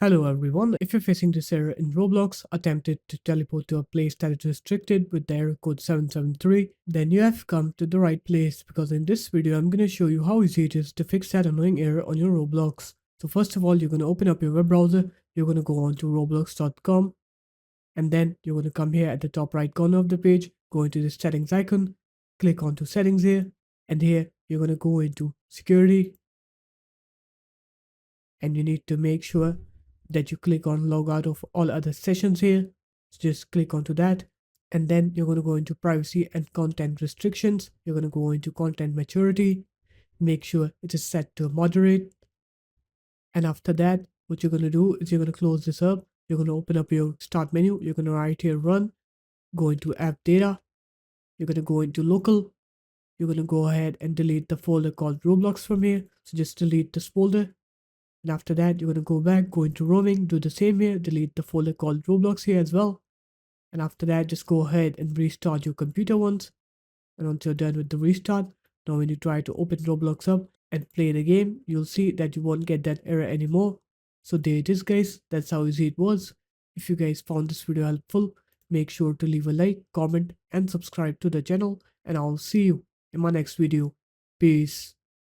Hello everyone, if you're facing this error in Roblox, attempted to teleport to a place that is restricted with the error code 773, then you have come to the right place because in this video I'm going to show you how easy it is to fix that annoying error on your Roblox. So first of all, you're going to open up your web browser, you're going to go on to roblox.com, and then you're going to come here at the top right corner of the page, go into the settings icon, click onto settings here, and here you're going to go into security, and you need to make sure that you click on log out of all other sessions here. So just click onto that, and then you're going to go into privacy and content restrictions. You're going to go into content maturity, make sure it is set to moderate, and after that what you're going to do is you're going to close this up. You're going to open up your start menu, you're going to write here run, go into app data, you're going to go into local, you're going to go ahead and delete the folder called Roblox from here. So just delete this folder. And after that, you're going to go back, go into roaming, do the same here, delete the folder called Roblox here as well. And after that, just go ahead and restart your computer once. And once you're done with the restart, now when you try to open Roblox up and play the game, you'll see that you won't get that error anymore. So there it is guys, that's how easy it was. If you guys found this video helpful, make sure to leave a like, comment and subscribe to the channel, and I'll see you in my next video. Peace.